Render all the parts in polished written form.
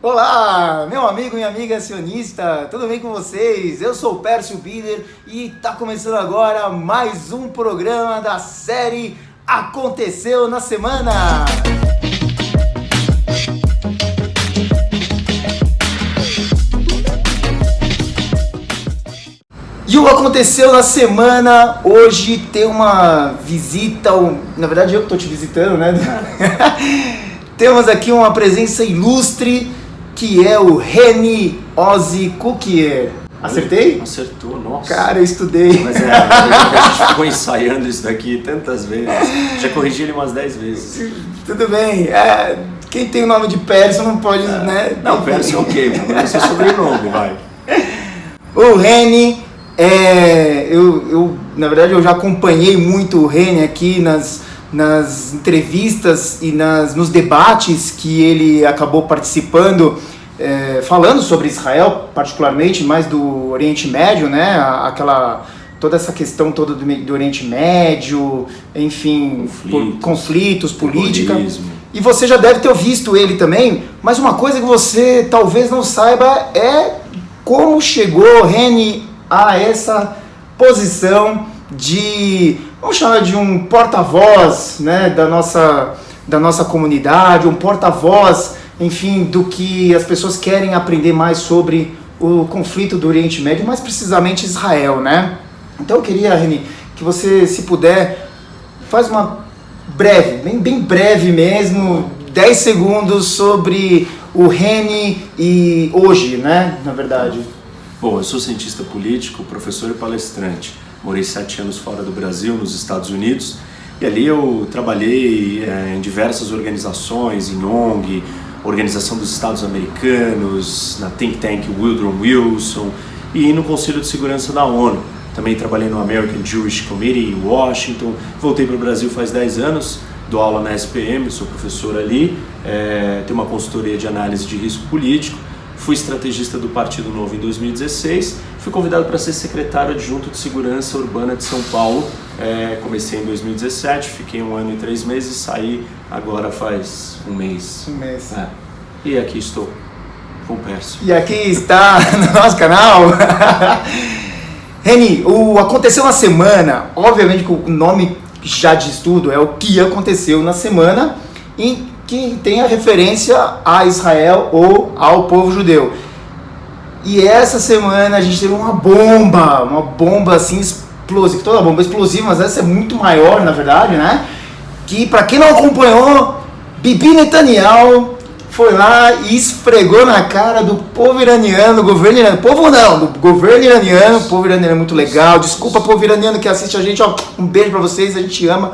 Olá, meu amigo e minha amiga sionista, tudo bem com vocês? Eu sou o Pércio Bider e tá começando agora mais um programa da série Aconteceu na Semana. E o Aconteceu na Semana, hoje tem uma visita, na verdade eu que tô te visitando, né? Temos aqui uma presença ilustre, que é o Reni Ozzy Cookier. Acertei? Acertou, nossa. Cara, eu estudei. Mas a gente ficou ensaiando isso daqui tantas vezes. Já corrigi ele umas 10 vezes. Tudo bem. Quem tem o nome de Pércio não pode, né? Não, Pércio é ok, mas é seu sobrenome, vai. O Reni, na verdade eu já acompanhei muito o Reni aqui nas entrevistas e nos debates que ele acabou participando, falando sobre Israel, particularmente mais do Oriente Médio, né? Toda essa questão toda do Oriente Médio, enfim, conflitos, política. E você já deve ter visto ele também, mas uma coisa que você talvez não saiba é como chegou Reni a essa posição de, vamos chamar de um porta-voz, né, da nossa comunidade, um porta-voz, enfim, do que as pessoas querem aprender mais sobre o conflito do Oriente Médio, mais precisamente Israel, né? Então eu queria, Reni, que você, se puder, faz uma breve, bem breve mesmo, 10 segundos sobre o Reni e hoje, né, na verdade. Bom, eu sou cientista político, professor e palestrante. Morei 7 anos fora do Brasil, nos Estados Unidos, e ali eu trabalhei em diversas organizações, em ONG, Organização dos Estados Americanos, na think tank Woodrow Wilson e no Conselho de Segurança da ONU. Também trabalhei no American Jewish Committee em Washington. Voltei para o Brasil faz 10 anos, dou aula na SPM, sou professor ali, tenho uma consultoria de análise de risco político. Fui estrategista do Partido Novo em 2016, fui convidado para ser secretário adjunto de Segurança Urbana de São Paulo. Comecei em 2017, fiquei 1 ano e 3 meses, saí agora faz um mês. E aqui estou, com o Pércio. E aqui está no nosso canal. Reni, o Aconteceu na Semana, obviamente que o nome já diz tudo, é o que aconteceu na semana, e que tem a referência a Israel ou ao povo judeu. E essa semana a gente teve uma bomba assim explosiva, toda bomba explosiva, mas essa é muito maior na verdade, né? Que para quem não acompanhou, Bibi Netanyahu foi lá e esfregou na cara do povo iraniano, governo iraniano, do governo iraniano. O povo iraniano é muito legal, desculpa povo iraniano que assiste a gente, ó, um beijo para vocês, a gente ama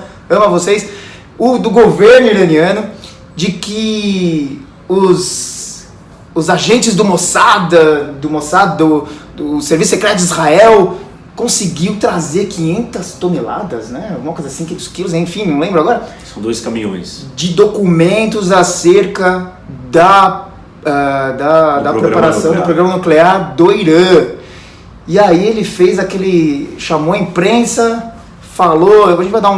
vocês. Do governo iraniano, de que os agentes do Mossad, do Serviço Secreto de Israel, conseguiu trazer 500 toneladas, né? Alguma coisa assim, 500 quilos, enfim, não lembro agora. São 2 caminhões. De documentos acerca da preparação do programa nuclear do Irã. E aí ele chamou a imprensa, falou, a gente vai dar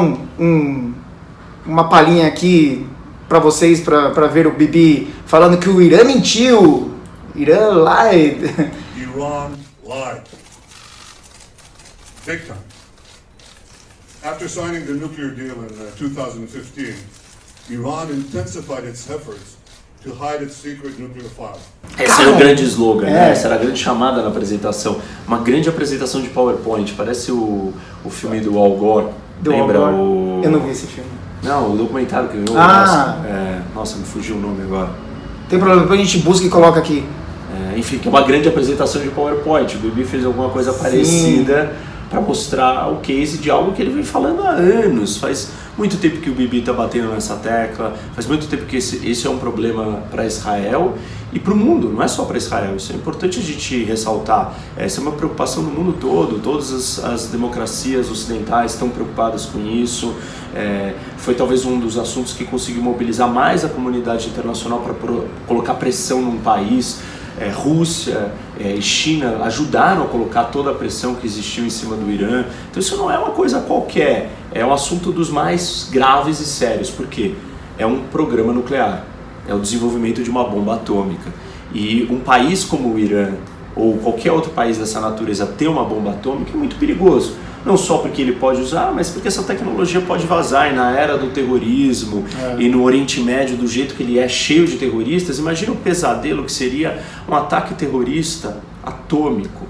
uma palhinha aqui para vocês, para ver o Bibi falando que o Irã mentiu. Irã lied. Iran lied. Big time. After signing the nuclear deal in 2015, Iran intensified its efforts to hide its secret nuclear file. Esse era o grande slogan, né? Essa era a grande chamada na apresentação. Uma grande apresentação de PowerPoint, parece o filme do Al Gore. Lembra Al Gore? o... Eu não vi esse filme. Não, o documentário que ganhou. Nossa, me fugiu o nome agora. Tem problema, depois a gente busca e coloca aqui. Enfim, que é uma grande apresentação de PowerPoint. O Bibi fez alguma coisa parecida para mostrar o case de algo que ele vem falando há anos. Faz muito tempo que o Bibi está batendo nessa tecla, faz muito tempo que esse é um problema para Israel e para o mundo, não é só para Israel. Isso é importante a gente ressaltar. Essa é uma preocupação no mundo todo, todas as democracias ocidentais estão preocupadas com isso. Foi talvez um dos assuntos que conseguiu mobilizar mais a comunidade internacional para colocar pressão num país. Rússia e China ajudaram a colocar toda a pressão que existiu em cima do Irã. Então isso não é uma coisa qualquer, é um assunto dos mais graves e sérios, porque é um programa nuclear, é o desenvolvimento de uma bomba atômica. E um país como o Irã, ou qualquer outro país dessa natureza, ter uma bomba atômica é muito perigoso. Não só porque ele pode usar, mas porque essa tecnologia pode vazar. E na era do terrorismo e no Oriente Médio, do jeito que ele é, cheio de terroristas, imagina o pesadelo que seria um ataque terrorista atômico.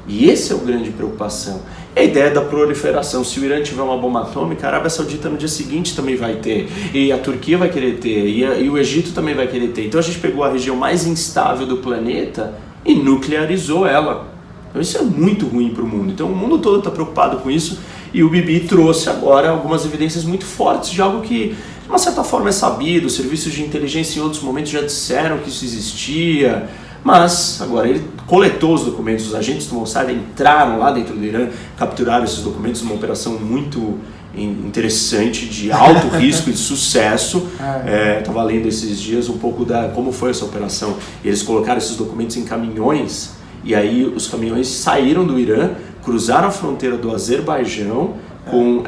E esse é o grande preocupação. E a ideia da proliferação. Se o Irã tiver uma bomba atômica, a Arábia Saudita no dia seguinte também vai ter. E a Turquia vai querer ter. E o Egito também vai querer ter. Então a gente pegou a região mais instável do planeta e nuclearizou ela. Então isso é muito ruim para o mundo. Então o mundo todo está preocupado com isso. E o Bibi trouxe agora algumas evidências muito fortes de algo que, de uma certa forma, é sabido. Os serviços de inteligência em outros momentos já disseram que isso existia. Mas agora ele coletou os documentos, os agentes do Mossad entraram lá dentro do Irã, capturaram esses documentos numa operação muito interessante, de alto risco e de sucesso. Estava lendo esses dias um pouco como foi essa operação. Eles colocaram esses documentos em caminhões e aí os caminhões saíram do Irã, cruzaram a fronteira do Azerbaijão com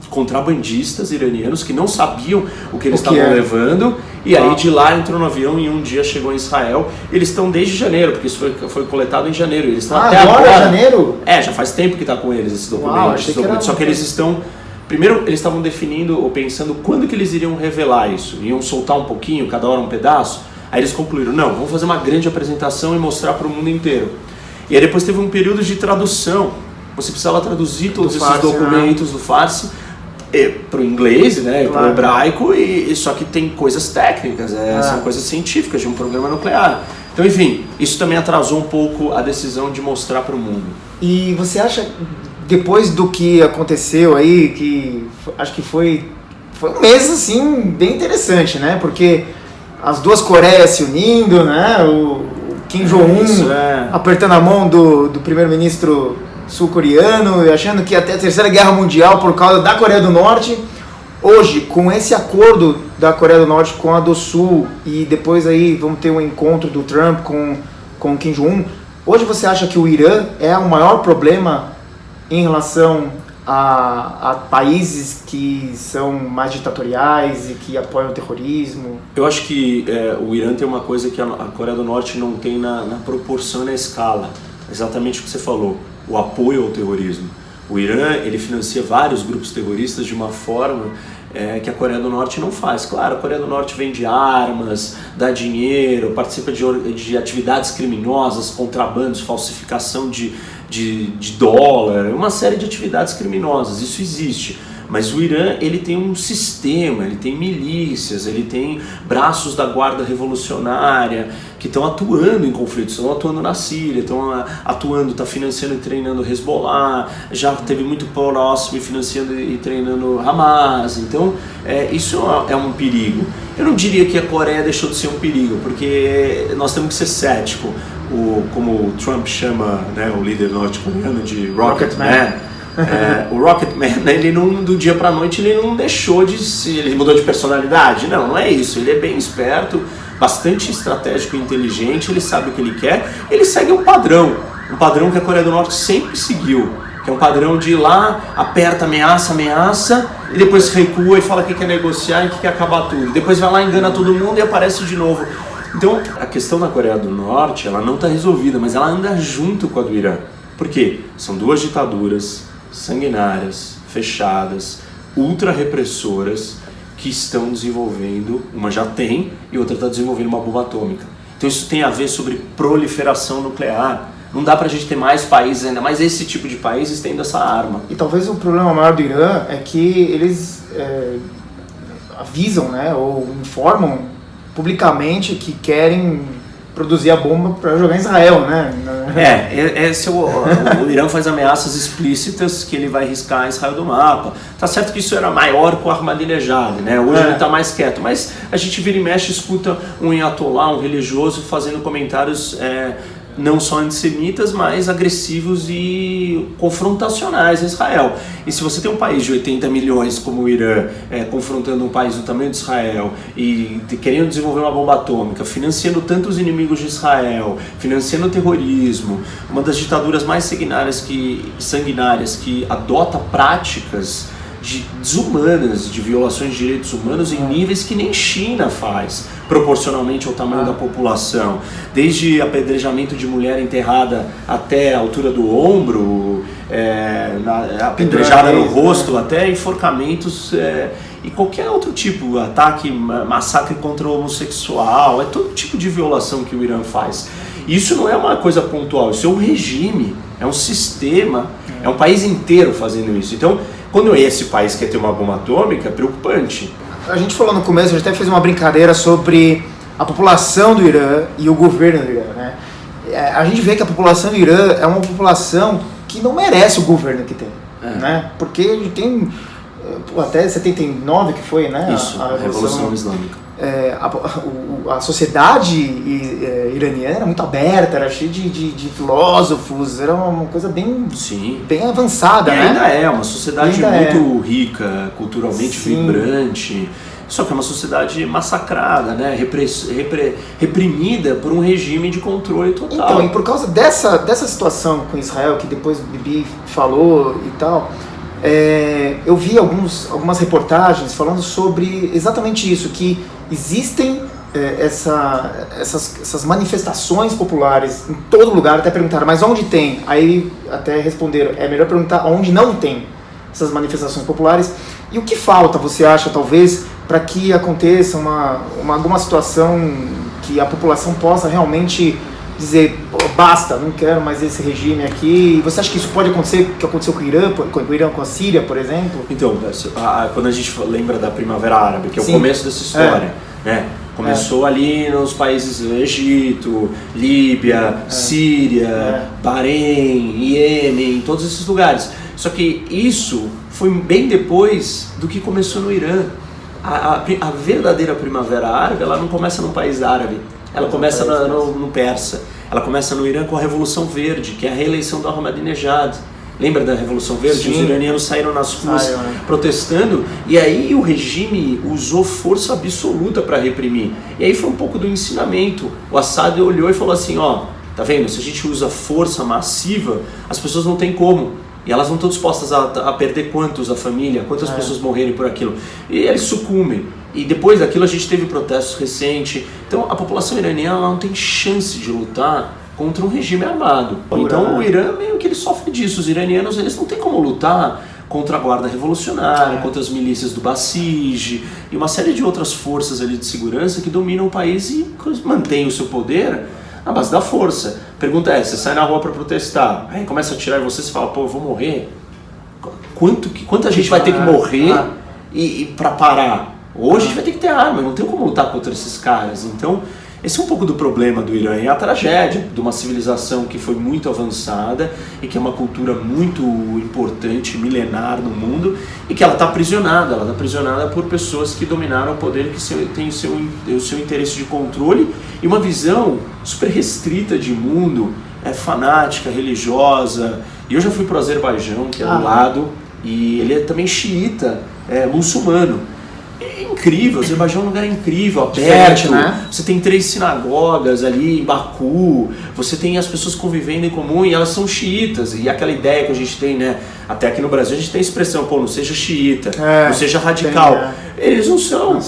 contrabandistas iranianos que não sabiam o que eles estavam levando, e aí de lá entrou no avião e um dia chegou em Israel. Eles estão desde janeiro, porque isso foi coletado em janeiro. Eles estão até agora. Janeiro? Já faz tempo que está com eles esses documentos. Só que eles estão... Primeiro, eles estavam definindo ou pensando quando que eles iriam revelar isso. Iam soltar um pouquinho, cada hora um pedaço. Aí eles concluíram, não, vamos fazer uma grande apresentação e mostrar para o mundo inteiro. E aí depois teve um período de tradução. Você precisava traduzir todos esses documentos do Farsi para o inglês, né, para o hebraico, e só que tem coisas técnicas, são coisas científicas de um programa nuclear. Então, enfim, isso também atrasou um pouco a decisão de mostrar para o mundo. E você acha, depois do que aconteceu aí, que acho que foi um mês assim bem interessante, né? Porque as duas Coreias se unindo, né? O Kim Jong-un apertando a mão do primeiro-ministro sul-coreano e achando que ia ter a Terceira Guerra Mundial por causa da Coreia do Norte. Hoje, com esse acordo da Coreia do Norte com a do Sul, e depois aí vamos ter um encontro do Trump com o Kim Jong-un, hoje você acha que o Irã é o maior problema em relação a países que são mais ditatoriais e que apoiam o terrorismo? Eu acho que o Irã tem uma coisa que a Coreia do Norte não tem na proporção e na escala. Exatamente o que você falou, o apoio ao terrorismo. O Irã, ele financia vários grupos terroristas de uma forma que a Coreia do Norte não faz. Claro, a Coreia do Norte vende armas, dá dinheiro, participa de atividades criminosas, contrabandos, falsificação de dólar, uma série de atividades criminosas, isso existe. Mas o Irã, ele tem um sistema, ele tem milícias, ele tem braços da guarda revolucionária que estão atuando em conflitos, estão atuando na Síria, estão atuando, está financiando e treinando Hezbollah, já teve muito próximo e financiando e treinando Hamas. Então, isso é um perigo. Eu não diria que a Coreia deixou de ser um perigo, porque nós temos que ser céticos. Como o Trump chama, né, o líder norte-coreano de Rocket Man. O Rocketman, né, ele não, do dia pra noite, ele não deixou de se, ele mudou de personalidade. Não é isso. Ele é bem esperto, bastante estratégico e inteligente, ele sabe o que ele quer, ele segue um padrão que a Coreia do Norte sempre seguiu, que é um padrão de ir lá, aperta, ameaça, e depois recua e fala que quer negociar e que quer acabar tudo. Depois vai lá, engana todo mundo e aparece de novo. Então, a questão da Coreia do Norte, ela não está resolvida, mas ela anda junto com a do Irã. Por quê? São duas ditaduras sanguinárias, fechadas, ultra repressoras, que estão desenvolvendo, uma já tem e outra está desenvolvendo uma bomba atômica. Então isso tem a ver sobre proliferação nuclear. Não dá pra gente ter mais países, ainda mais esse tipo de países tendo essa arma. E talvez o problema maior do Irã é que eles avisam, né, ou informam publicamente que querem produzir a bomba para jogar em Israel, né? O Irã faz ameaças explícitas que ele vai riscar Israel do mapa. Tá certo que isso era maior com o Ahmadinejad, né? Hoje ele tá mais quieto, mas a gente vira e mexe, escuta um ayatollah, um religioso, fazendo comentários não só antissemitas, mas agressivos e confrontacionais a Israel. E se você tem um país de 80 milhões como o Irã, confrontando um país do tamanho de Israel e querendo desenvolver uma bomba atômica, financiando tantos inimigos de Israel, financiando o terrorismo, uma das ditaduras mais sanguinárias que adota práticas desumanas, de violações de direitos humanos em níveis que nem China faz, proporcionalmente ao tamanho da população. Desde apedrejamento de mulher enterrada até a altura do ombro, apedrejada no rosto, até enforcamentos e qualquer outro tipo, ataque, massacre contra o homossexual, é todo tipo de violação que o Irã faz. Isso não é uma coisa pontual, isso é um regime, é um sistema, é um país inteiro fazendo isso. Então, quando esse país quer ter uma bomba atômica, é preocupante. A gente falou no começo, a gente até fez uma brincadeira sobre a população do Irã e o governo do Irã, né? A gente vê que a população do Irã é uma população que não merece o governo que tem, né? Porque ele tem até 79 que foi, né? Isso, a Revolução Islâmica. A sociedade iraniana era muito aberta, era cheia de filósofos, era uma coisa bem avançada, né? Ainda é uma sociedade muito rica, culturalmente vibrante, só que é uma sociedade massacrada, né? Reprimida por um regime de controle total. Então, e por causa dessa situação com Israel, que depois o Bibi falou e tal, eu vi algumas reportagens falando sobre exatamente isso, que existem essas manifestações populares em todo lugar. Até perguntaram, mas onde tem? Aí até responderam, é melhor perguntar onde não tem essas manifestações populares. E o que falta, você acha, talvez, para que aconteça alguma situação que a população possa realmente dizer, basta, não quero mais esse regime aqui? Você acha que isso pode acontecer, que aconteceu com o Irã, com a Síria, por exemplo? Então, quando a gente lembra da Primavera Árabe, que é o começo dessa história, né? Começou ali nos países Egito, Líbia, Síria, Bahrein, Iêmen, todos esses lugares. Só que isso foi bem depois do que começou no Irã. A verdadeira Primavera Árabe, ela não começa num país árabe. Ela começa no Persa, ela começa no Irã com a Revolução Verde, que é a reeleição do Ahmadinejad. Lembra da Revolução Verde? Sim. Os iranianos saíram nas ruas protestando, e aí o regime usou força absoluta para reprimir. E aí foi um pouco do ensinamento. O Assad olhou e falou assim, tá vendo? Se a gente usa força massiva, as pessoas não têm como. E elas não estão dispostas a perder quantas pessoas morrerem por aquilo. E eles sucumbem. E depois daquilo a gente teve protestos recentes. Então a população iraniana não tem chance de lutar contra um regime armado. Então o Irã meio que ele sofre disso. Os iranianos eles não têm como lutar contra a guarda revolucionária, contra as milícias do Basij e uma série de outras forças ali de segurança que dominam o país e mantêm o seu poder na base da força. Pergunta é, você sai na rua para protestar, aí começa a atirar em você, você fala, pô, eu vou morrer? Quanta gente vai ter que morrer e para parar? Hoje a gente vai ter que ter arma, não tem como lutar contra esses caras. Então, esse é um pouco do problema do Irã, é a tragédia de uma civilização que foi muito avançada e que é uma cultura muito importante, milenar no mundo, e que ela está aprisionada por pessoas que dominaram o poder, que têm o seu interesse de controle e uma visão super restrita de mundo, fanática, religiosa. E eu já fui para o Azerbaijão, que é do lado, e ele é também xiita, muçulmano. É incrível, o Azerbaijão é um lugar incrível, aberto, né? Você tem 3 sinagogas ali em Baku, você tem as pessoas convivendo em comum e elas são xiitas, e aquela ideia que a gente tem, né? Até aqui no Brasil a gente tem a expressão, pô, não seja xiita, não seja radical. Eles não são.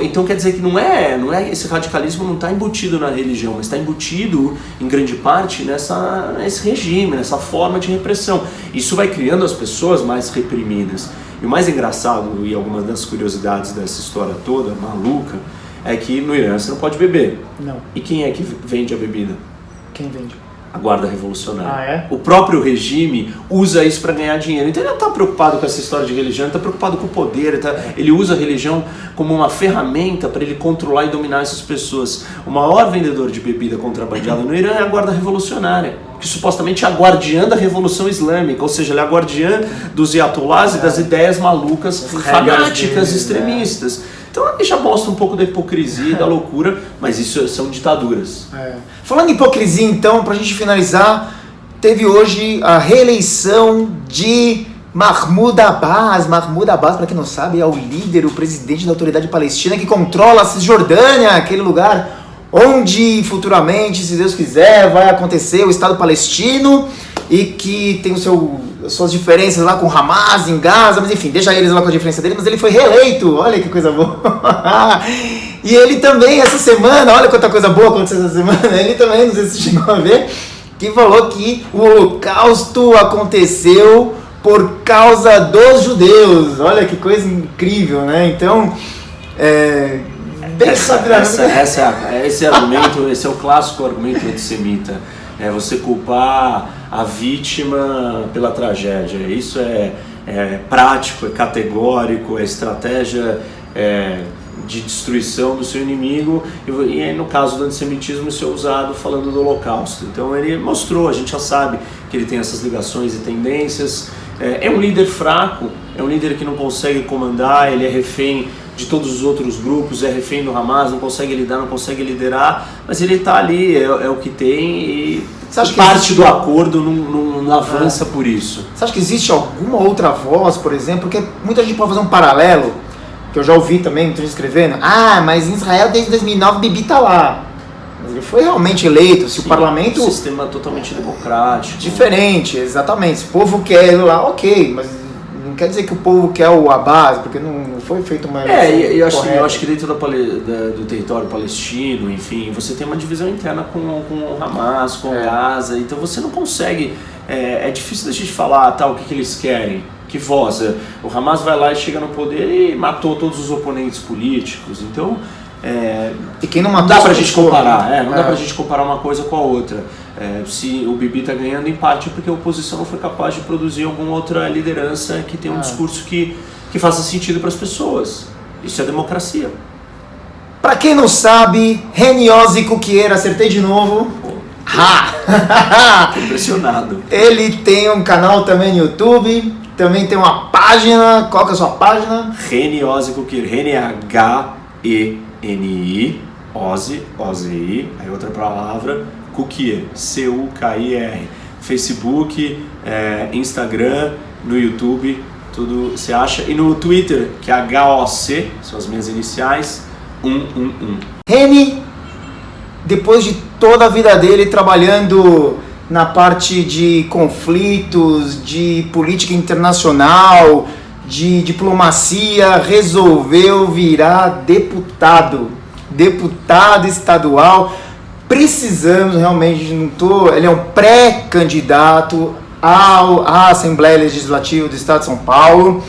Então quer dizer que não é esse radicalismo não está embutido na religião, mas está embutido em grande parte nesse regime, nessa forma de repressão. Isso vai criando as pessoas mais reprimidas. E o mais engraçado, e algumas das curiosidades dessa história toda, maluca, é que no Irã você não pode beber. Não. E quem é que vende a bebida? Quem vende? A guarda revolucionária. O próprio regime usa isso para ganhar dinheiro. Então ele não está preocupado com essa história de religião, ele está preocupado com o poder. Ele usa a religião como uma ferramenta para ele controlar e dominar essas pessoas. O maior vendedor de bebida contrabandeada no Irã é a guarda revolucionária, que supostamente é a guardiã da Revolução Islâmica, ou seja, ela é a guardiã dos ayatollahs e das ideias malucas, fanáticas, extremistas. Então ele já mostra um pouco da hipocrisia e da loucura, mas isso são ditaduras. Falando em hipocrisia, então, pra gente finalizar, teve hoje a reeleição de Mahmoud Abbas. Mahmoud Abbas, para quem não sabe, é o líder, o presidente da Autoridade Palestina que controla a Cisjordânia, aquele lugar onde futuramente, se Deus quiser, vai acontecer o Estado palestino e que tem o seu suas diferenças lá com o Hamas em Gaza, mas enfim, deixa eles lá com a diferença dele, mas ele foi reeleito, olha que coisa boa. E ele também, essa semana, olha quanta coisa boa aconteceu essa semana, ele também, não sei se chegou a ver, que falou que o Holocausto aconteceu por causa dos judeus, olha que coisa incrível, né? Então, esse argumento, esse é o clássico argumento antissemita. É você culpar a vítima pela tragédia. Isso é prático, é categórico, é estratégia de destruição do seu inimigo. E no caso do antissemitismo, isso é usado falando do Holocausto. Então ele mostrou, a gente já sabe que ele tem essas ligações e tendências. É um líder fraco, é um líder que não consegue comandar, ele é refém de todos os outros grupos, é refém do Hamas, não consegue lidar, não consegue liderar, mas ele está ali, é o que tem e parte do acordo não avança por isso. Você acha que existe alguma outra voz, por exemplo? Porque muita gente pode fazer um paralelo, que eu já ouvi também, muita gente escrevendo, mas em Israel desde 2009 Bibi está lá. Mas ele foi realmente eleito, se o parlamento... Um sistema totalmente democrático. Diferente, exatamente. Se o povo quer ele lá, ok, mas não quer dizer que o povo quer o Abbas, porque não foi feito uma eleição eu acho que dentro do território palestino, enfim, você tem uma divisão interna com o Hamas, com Gaza, então você não consegue... É difícil da gente falar o que eles querem. Que voz? O Hamas vai lá e chega no poder e matou todos os oponentes políticos, então... E quem não matou, dá pra gente comparar, não dá pra gente comparar uma coisa com a outra. Se o Bibi tá ganhando, em parte porque a oposição não foi capaz de produzir alguma outra liderança que tenha um discurso que faça sentido para as pessoas. Isso é democracia. Pra quem não sabe, Reni Ozzy Cuquieira, acertei de novo. Tô impressionado. Ele tem um canal também no YouTube, também tem uma página. Qual que é a sua página? Reni Ozzy Cuquieira, Reni H-E-N-I, Ozzy, O-Z-I, aí outra palavra, Cuquier, C-U-K-I-R. Facebook, Instagram, no YouTube, tudo você acha. E no Twitter, que é H-O-C, são as minhas iniciais, 111. Reni, depois de toda a vida dele trabalhando na parte de conflitos, de política internacional, de diplomacia, resolveu virar deputado estadual. Precisamos realmente, ele é um pré-candidato à Assembleia Legislativa do Estado de São Paulo.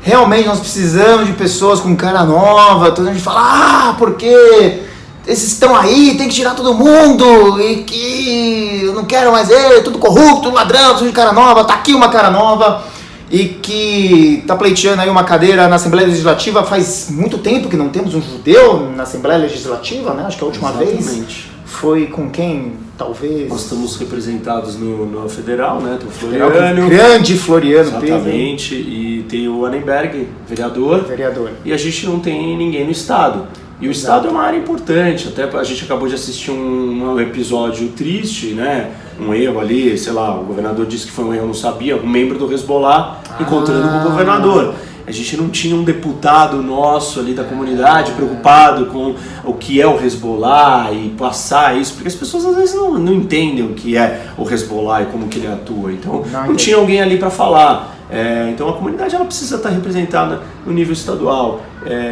Realmente nós precisamos de pessoas com cara nova, toda a gente fala, porque esses estão aí, tem que tirar todo mundo, e que eu não quero mais ele, tudo corrupto, tudo ladrão, preciso de cara nova, tá aqui uma cara nova. E que está pleiteando aí uma cadeira na Assembleia Legislativa. Faz muito tempo que não temos um judeu na Assembleia Legislativa, né? Acho que a última vez foi com quem, talvez... Nós estamos representados no Federal, né? Tem o Floriano. Grande Floriano. Exatamente. E tem o Annenberg, vereador. E a gente não tem ninguém no Estado. E o Estado é uma área importante, até a gente acabou de assistir um episódio triste, né? Um erro ali, sei lá, o governador disse que foi um erro, não sabia, um membro do Hezbollah encontrando com o governador. A gente não tinha um deputado nosso ali da comunidade preocupado com o que é o Hezbollah e passar isso, porque as pessoas às vezes não entendem o que é o Hezbollah e como que ele atua, então não tinha alguém ali para falar. Então a comunidade ela precisa estar representada no nível estadual.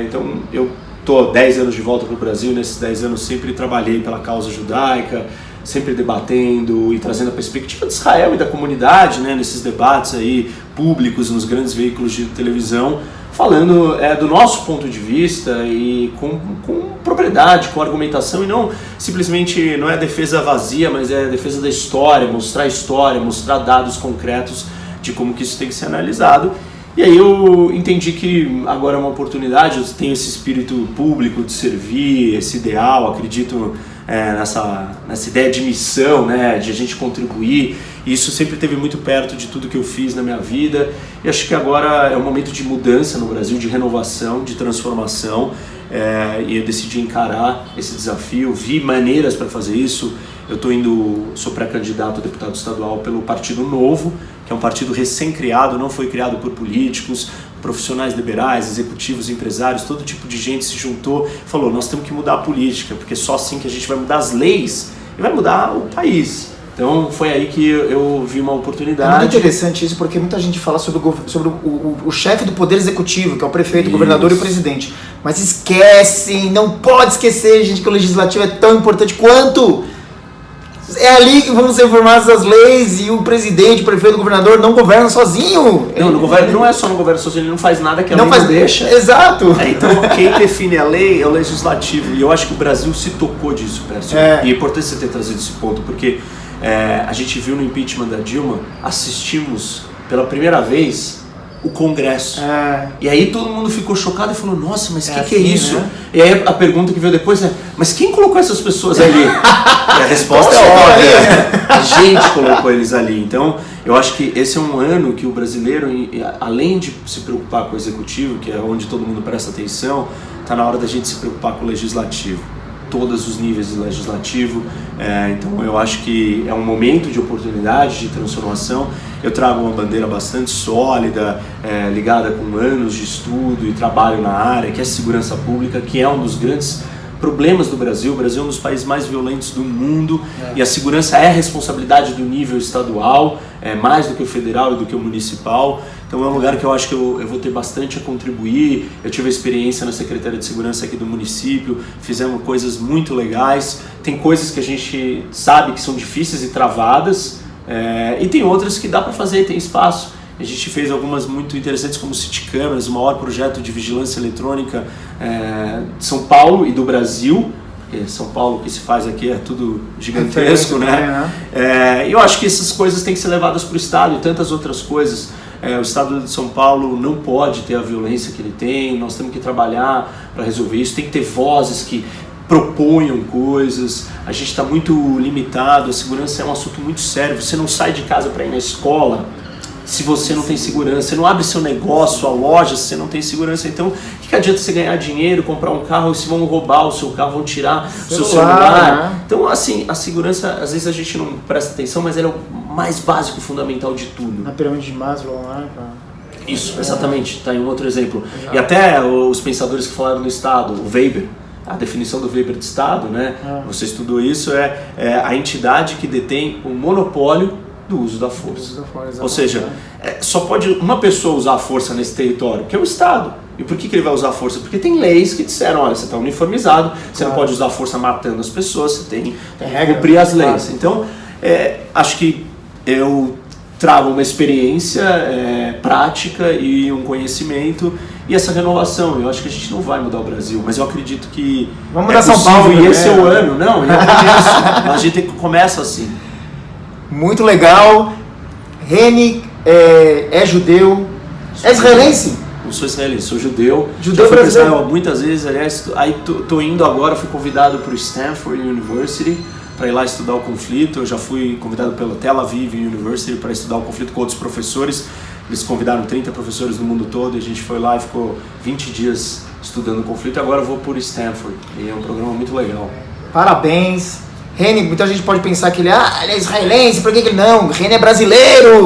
Então eu estou 10 anos de volta para o Brasil, nesses 10 anos sempre trabalhei pela causa judaica, sempre debatendo e trazendo a perspectiva de Israel e da comunidade, né, nesses debates aí públicos, nos grandes veículos de televisão, falando do nosso ponto de vista e com propriedade, com argumentação, e não simplesmente, não é defesa vazia, mas é defesa da história, mostrar dados concretos de como que isso tem que ser analisado. E aí eu entendi que agora é uma oportunidade, eu tenho esse espírito público de servir, esse ideal, acredito nessa ideia de missão, né, de a gente contribuir, e isso sempre esteve muito perto de tudo que eu fiz na minha vida, e acho que agora é um momento de mudança no Brasil, de renovação, de transformação, e eu decidi encarar esse desafio, vi maneiras para fazer isso. Eu sou pré-candidato a deputado estadual pelo Partido Novo, que é um partido recém-criado, não foi criado por políticos, profissionais liberais, executivos, empresários, todo tipo de gente se juntou e falou, nós temos que mudar a política, porque só assim que a gente vai mudar as leis e vai mudar o país. Então foi aí que eu vi uma oportunidade. É muito interessante isso, porque muita gente fala sobre o chefe do Poder Executivo, que é o prefeito, o governador e o presidente. Mas esquecem, não pode esquecer, gente, que o legislativo é tão importante quanto. É ali que vão ser formadas as leis e o presidente, o prefeito, o governador não governam sozinho. Não é só no governo sozinho, ele não faz nada que a lei não deixa. Exato. Então quem define a lei é o legislativo. E eu acho que o Brasil se tocou disso, Pércio. E é importante você ter trazido esse ponto, porque a gente viu no impeachment da Dilma, assistimos pela primeira vez o Congresso. E aí todo mundo ficou chocado e falou, nossa, mas o que é isso? Né? E aí a pergunta que veio depois é, mas quem colocou essas pessoas ali? E a resposta é óbvia. A gente colocou eles ali. Então, eu acho que esse é um ano que o brasileiro, além de se preocupar com o executivo, que é onde todo mundo presta atenção, está na hora da gente se preocupar com o legislativo. Todos os níveis do legislativo, então eu acho que é um momento de oportunidade, de transformação. Eu trago uma bandeira bastante sólida, ligada com anos de estudo e trabalho na área, que é a segurança pública, que é um dos grandes problemas do Brasil. O Brasil é um dos países mais violentos do mundo e a segurança é responsabilidade do nível estadual, mais do que o federal e do que o municipal. Então é um lugar que eu acho que eu vou ter bastante a contribuir. Eu tive a experiência na Secretaria de Segurança aqui do município, fizemos coisas muito legais. Tem coisas que a gente sabe que são difíceis e travadas, e tem outras que dá para fazer, tem espaço. A gente fez algumas muito interessantes, como City Cameras, o maior projeto de vigilância eletrônica de São Paulo e do Brasil. São Paulo, o que se faz aqui é tudo gigantesco, né? Eu acho que essas coisas têm que ser levadas para o Estado e tantas outras coisas. O Estado de São Paulo não pode ter a violência que ele tem, nós temos que trabalhar para resolver isso, tem que ter vozes que proponham coisas. A gente está muito limitado, a segurança é um assunto muito sério. Você não sai de casa para ir na escola se você não tem segurança, você não abre seu negócio, sua loja, se você não tem segurança. Então, o que adianta você ganhar dinheiro, comprar um carro, e se vão roubar o seu carro, vão tirar o seu celular? Né? Então, assim, a segurança, às vezes a gente não presta atenção, mas ela é o mais básico, fundamental de tudo. Na pirâmide de Maslow, né? Isso, exatamente, está em um outro exemplo. Exato. E até os pensadores que falaram no Estado, o Weber, a definição do Weber de Estado, né? Você estudou isso, é a entidade que detém o monopólio do uso da força. Ou seja, só pode uma pessoa usar a força nesse território, que é o Estado. E por que ele vai usar a força? Porque tem leis que disseram, olha, você está uniformizado, você não pode usar a força matando as pessoas, você tem que cumprir as leis. Então, acho que eu trago uma experiência prática e um conhecimento e essa renovação. Eu acho que a gente não vai mudar o Brasil, mas eu acredito que vamos mudar São Paulo e esse é o ano. Não, eu conheço. A gente começa assim. Muito legal. Reni é judeu, é israelense? Não sou israelense, sou judeu. Judeu já fui brasileiro. para Israel muitas vezes, aliás, aí tô indo agora, fui convidado para o Stanford University para ir lá estudar o conflito. Eu já fui convidado pela Tel Aviv University para estudar o conflito com outros professores. Eles convidaram 30 professores do mundo todo e a gente foi lá e ficou 20 dias estudando o conflito. E agora eu vou por Stanford e é um programa muito legal. Parabéns. Reni, muita gente pode pensar que ele é israelense, por que ele não? Reni é brasileiro,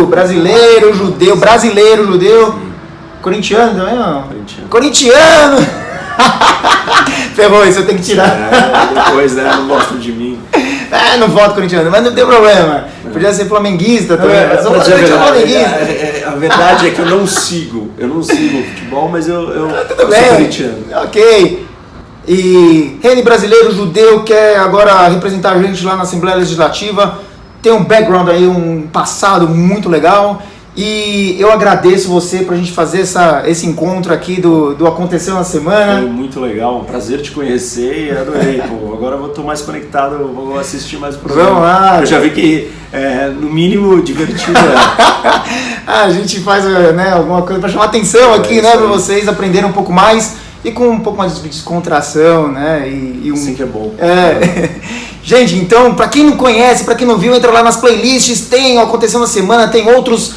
judeu, Sim. Corintiano também não? Corintiano! Ferrou, isso eu tenho que tirar. Depois, né? Não gostam de mim. Não voto corintiano, mas não tem problema. Podia ser flamenguista também. A verdade é que eu não sigo o futebol, mas eu tudo sou bem. corintiano. Ok. E Reni brasileiro, judeu, quer agora representar a gente lá na Assembleia Legislativa. Tem um background aí, um passado muito legal. E eu agradeço você pra gente fazer esse encontro aqui do Aconteceu na Semana. Foi muito legal, um prazer te conhecer e adorei. Agora eu estou mais conectado, vou assistir mais o programa. Vamos lá. Eu já vi que, no mínimo, divertido a gente faz alguma coisa pra chamar atenção aqui, pra vocês aprenderem um pouco mais e com um pouco mais de descontração, né? Sim, que é bom. Gente, então, pra quem não conhece, pra quem não viu, entra lá nas playlists, tem o Aconteceu na Semana, tem outras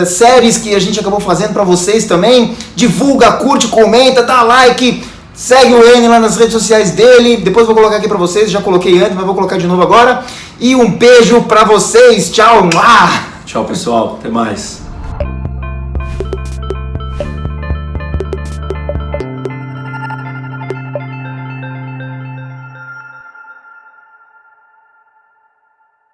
séries que a gente acabou fazendo pra vocês também. Divulga, curte, comenta, dá like, segue o Reni lá nas redes sociais dele. Depois vou colocar aqui pra vocês, já coloquei antes, mas vou colocar de novo agora. E um beijo pra vocês, tchau! Tchau, pessoal, até mais.